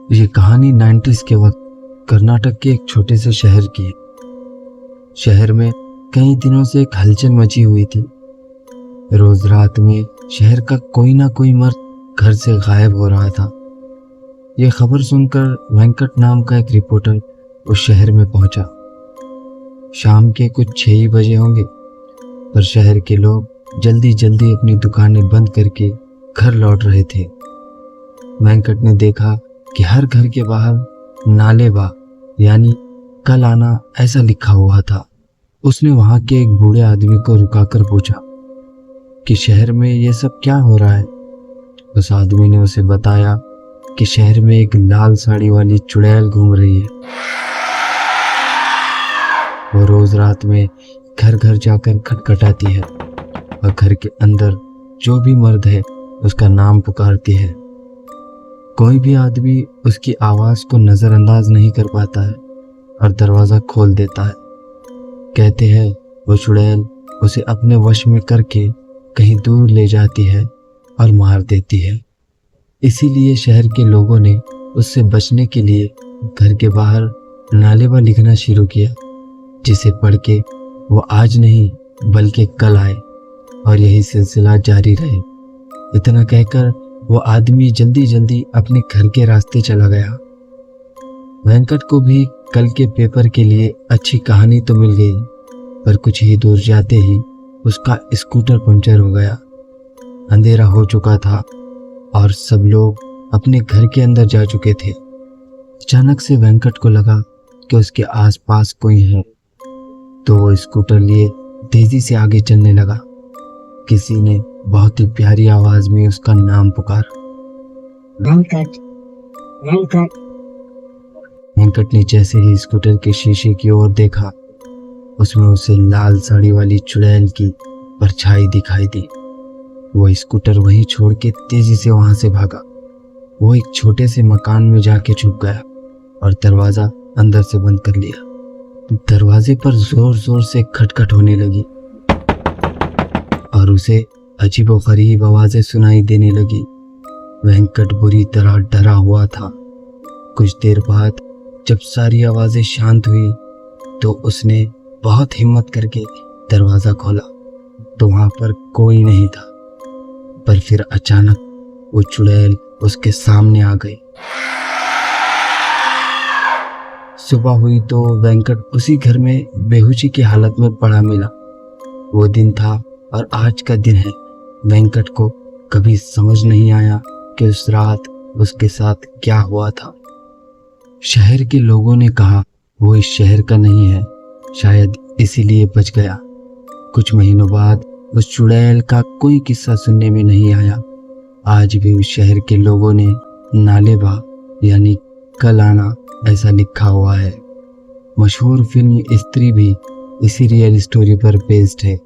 ये कहानी 90s के वक्त कर्नाटक के एक छोटे से शहर की है। शहर में कई दिनों से एक हलचल मची हुई थी। रोज रात में शहर का कोई ना कोई मर्द घर से गायब हो रहा था। ये खबर सुनकर वेंकट नाम का एक रिपोर्टर उस शहर में पहुंचा। शाम के कुछ 6 ही बजे होंगे, पर शहर के लोग जल्दी जल्दी अपनी दुकानें बंद करके घर लौट रहे थे। वेंकट ने देखा कि हर घर के बाहर नालेबा यानी कल आना ऐसा लिखा हुआ था। उसने वहां के एक बूढ़े आदमी को रुकाकर पूछा कि शहर में ये सब क्या हो रहा है। उस आदमी ने उसे बताया कि शहर में एक लाल साड़ी वाली चुड़ैल घूम रही है। वो रोज रात में घर घर जाकर खटखटाती है और घर के अंदर जो भी मर्द है उसका नाम पुकारती है। कोई भी आदमी उसकी आवाज को नजरअंदाज नहीं कर पाता है और दरवाजा खोल देता है। कहते हैं वो चुड़ैल उसे अपने वश में करके कहीं दूर ले जाती है और मार देती है। इसीलिए शहर के लोगों ने उससे बचने के लिए घर के बाहर नालेबा लिखना शुरू किया, जिसे पढ़ के वो आज नहीं बल्कि कल आए और यही सिलसिला जारी रहे। इतना कहकर वो आदमी जल्दी जल्दी अपने घर के रास्ते चला गया। वेंकट को भी कल के पेपर के लिए अच्छी कहानी तो मिल गई, पर कुछ ही दूर जाते ही उसका स्कूटर पंचर हो गया। अंधेरा हो चुका था और सब लोग अपने घर के अंदर जा चुके थे। अचानक से वेंकट को लगा कि उसके आसपास कोई है, तो वो स्कूटर लिए तेजी से आगे चलने लगा। किसी ने बहुत ही प्यारी आवाज में उसका नाम पुकारा, वेंकट वेंकट। वेंकट ने जैसे ही स्कूटर के शीशे की ओर देखा, उसमें उसे लाल साड़ी वाली चुड़ैल की परछाई दिखाई दी। वो स्कूटर वहीं छोड़ के तेजी से वहां से भागा। वो एक छोटे से मकान में जाके छुप गया और दरवाजा अंदर से बंद कर लिया। दरवाजे पर जोर जोर से खटखट होने लगी और उसे अजीबोगरीब आवाजें सुनाई देने लगी। वेंकट बुरी तरह डरा हुआ था। कुछ देर बाद जब सारी आवाजें शांत हुई तो उसने बहुत हिम्मत करके दरवाजा खोला, तो वहां पर कोई नहीं था। पर फिर अचानक वो चुड़ैल उसके सामने आ गई। सुबह हुई तो वेंकट उसी घर में बेहोशी की हालत में पड़ा मिला। वो दिन था और आज का दिन है। वेंकट को कभी समझ नहीं आया कि उस रात उसके साथ क्या हुआ था। शहर के लोगों ने कहा वो इस शहर का नहीं है, शायद इसीलिए बच गया। कुछ महीनों बाद उस चुड़ैल का कोई किस्सा सुनने में नहीं आया। आज भी उस शहर के लोगों ने नालेबा यानी कल आना ऐसा लिखा हुआ है। मशहूर फिल्म स्त्री भी इसी रियल स्टोरी पर बेस्ड है।